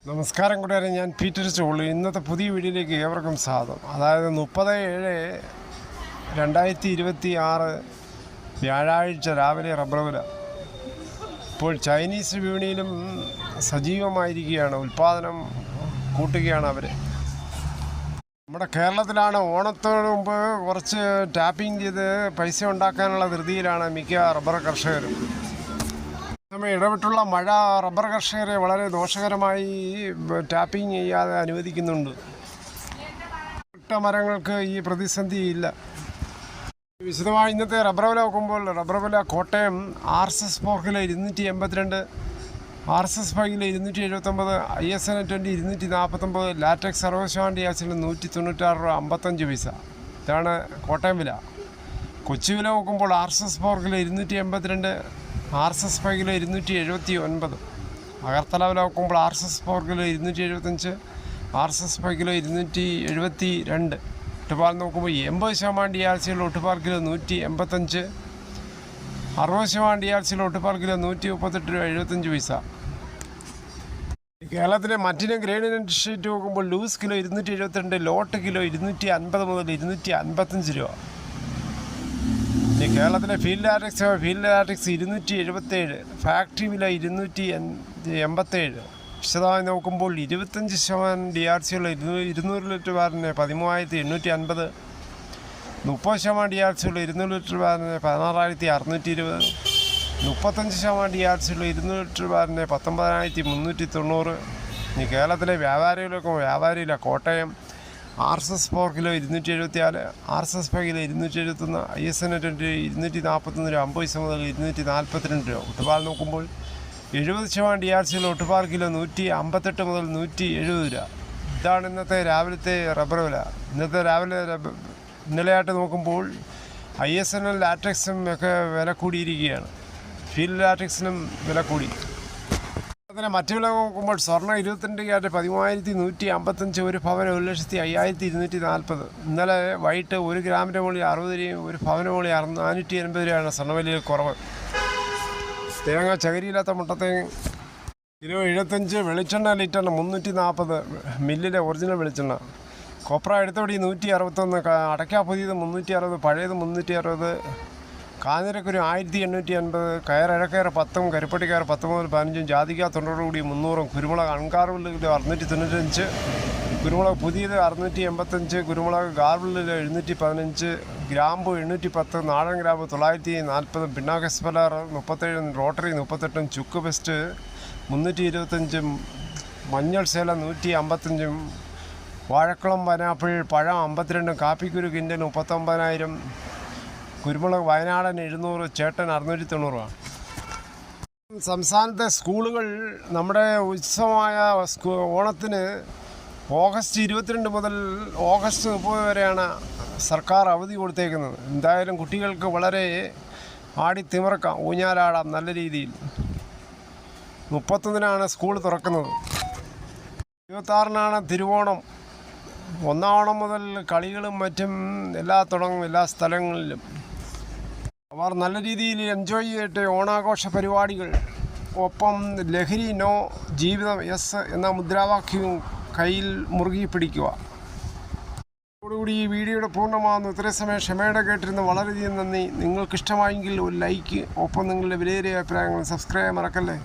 നമസ്കാരം കൂട്ടുകാരെ, ഞാൻ പീറ്റർ ചോളി. ഇന്നത്തെ പുതിയ വീഡിയോയിലേക്ക് ഏവർക്കും സ്വാഗതം. അതായത് 30/7/2026 വ്യാഴാഴ്ച രാവിലെ റബ്ബർ വില ഇപ്പോൾ ചൈനീസ് വിപണിയിലും സജീവമായിരിക്കുകയാണ്. ഉൽപ്പാദനം കൂട്ടുകയാണ് അവർ. നമ്മുടെ കേരളത്തിലാണ് ഓണത്തോട് മുമ്പ് കുറച്ച് ടാപ്പിംഗ് ചെയ്ത് പൈസ ഉണ്ടാക്കാനുള്ള ധൃതിയിലാണ് മിക്ക റബ്ബർ കർഷകരും. ഇടവിട്ടുള്ള മഴ റബ്ബർ കർഷകരെ വളരെ ദോഷകരമായി ടാപ്പിംഗ് ചെയ്യാതെ അനുവദിക്കുന്നുണ്ട്. മരങ്ങൾക്ക് ഈ പ്രതിസന്ധി ഇല്ല. വിശദമായി ഇന്നത്തെ റബ്ബർ വില നോക്കുമ്പോൾ റബ്ബർ വില Kottayam RSS 4 kilo 282, RSS 5 kilo 279, ISN 20 249, latex 60% ആസിൽ 196 രൂപ 55 പൈസ. ഇതാണ് കോട്ടയം വില. കൊച്ചി വില നോക്കുമ്പോൾ RSS 4 kilo 282, RSS 5 kilo 279. Agartala വില നോക്കുമ്പോൾ RSS 4 കിലോ 275, RSS 5 കിലോ 272. ഒട്ടുപാൽ നോക്കുമ്പോൾ 80% DRC ഒട്ടുപാൽ കിലോ 185, 60% DRC ഒട്ടുപാൽ കിലോ 138 രൂപ 75 പൈസ. കേരളത്തിലെ മറ്റിനും ഗ്രേഡിന് ഷീറ്റ് നോക്കുമ്പോൾ ലൂസ് കിലോ 272, ലോട്ട് കിലോ 250 മുതൽ 255 രൂപ. കേരളത്തിലെ ഫീൽഡ് ലാറ്റക്സ് 277, ഫാക്ടറി വില 287. വിശദമായി നോക്കുമ്പോൾ 25% DRC ഉള്ള 200 ലിറ്റർ ബാരലിന് 13,850, 30% DRC ഉള്ള 200 ലിറ്റർ ബാരലിന് 16,620, 35% DRC ഉള്ള 200 ലിറ്റർ ബാരലിന് 19,390. ഇനി കേരളത്തിലെ വ്യാപാരിയില്ല Kottayam RSS 4 kilo 274, RSS 5 kilo 271, ISN 20 241 രൂപ 50 പൈസ മുതൽ 242 രൂപ. ഒട്ടുപാൽ നോക്കുമ്പോൾ 70% DRC ഒട്ടുപാൽ കിലോ 158 മുതൽ 170 രൂപ. ഇതാണ് ഇന്നത്തെ രാവിലത്തെ റബ്ബർ വില. ഇന്നലെയായിട്ട് നോക്കുമ്പോൾ ISN ലാറ്റക്സും ഒക്കെ വില കൂടിയിരിക്കുകയാണ്. ഫീൽഡ് ലാറ്റക്സിനും വില കൂടി. അതിനെ മറ്റു വില നോക്കുമ്പോൾ സ്വർണ്ണം 22 ക്യാരറ്റ് 13,155, ഒരു പവന് 1,05,240. ഇന്നലെ വൈകിട്ട് 1 ഗ്രാമിൻ്റെ മുകളിൽ 60 രൂപയും 1 പവന് മുകളിൽ 480 രൂപയാണ് സ്വർണ്ണവിലയിൽ കുറവ്. തേങ്ങ ചകരിയില്ലാത്ത മുട്ടത്തേങ്ങ കിലോ 75, വെളിച്ചെണ്ണ ലിറ്ററിന് 340, മില്ലിലെ ഒറിജിനൽ വെളിച്ചെണ്ണ. കൊപ്ര എടുത്തോടി 161, അടയ്ക്ക പുതിയത് 360, പഴയത് 360, കാഞ്ഞിരക്കുരു 1850, ഇഴക്കയർ 10, കരിപ്പട്ടിക്കയർ 10 മുതൽ 15, ജാതിക്ക 90 കൂടി 300, കുരുമുളക് അൺകാർബിളിൽ 695, കുരുമുളക് പുതിയത് 685, കുരുമുളക് ഗാർബിളിൽ 715, ഗ്രാമ്പു 810, നാടൻ ഗ്രാമ്പ് 940, പിണ്ണാക്ക് എസ്പെലർ 37, റോട്ടറി 38, ചുക്ക് പെസ്റ്റ് 325, മഞ്ഞൾ സേല 155, വാഴക്കുളം പൈനാപ്പിൾ പഴം 52, കാപ്പിക്കുരു കിൻഡൽ 39,000, കുരുമുളക് വയനാടൻ 700, ചേട്ടൻ 690 രൂപ. സംസ്ഥാനത്തെ സ്കൂളുകൾ നമ്മുടെ ഉത്സവമായ ഓണത്തിന് ഓഗസ്റ്റ് 22 മുതൽ ഓഗസ്റ്റ് 30 വരെയാണ് സർക്കാർ അവധി കൊടുത്തേക്കുന്നത്. എന്തായാലും കുട്ടികൾക്ക് വളരെ ആടിത്തിമിറക്കാം, ഊഞ്ഞാലാടാം നല്ല രീതിയിൽ. 31-നാണ് സ്കൂൾ തുറക്കുന്നത്. 26-നാണ് തിരുവോണം. 1 ഓണം മുതൽ കളികളും മറ്റും തുടങ്ങും എല്ലാ സ്ഥലങ്ങളിലും. അവർ നല്ല രീതിയിൽ എൻജോയ് ചെയ്തിട്ട് ഓണാഘോഷ പരിപാടികൾ, ഒപ്പം ലഹരി നോ, ജീവിതം യെസ് എന്ന മുദ്രാവാക്യവും കയ്യിൽ മുറുകി പിടിക്കുക. അതോടുകൂടി ഈ വീഡിയോയുടെ പൂർണ്ണമാകുന്നു. ഇത്രയും സമയം ക്ഷമയോടെ കേട്ടിരുന്ന വളരെയധികം നന്ദി. നിങ്ങൾക്കിഷ്ടമായെങ്കിൽ ഒരു ലൈക്ക്, ഒപ്പം നിങ്ങളുടെ വിലയേറിയ അഭിപ്രായങ്ങൾ സബ്സ്ക്രൈബ് മറക്കല്ലേ.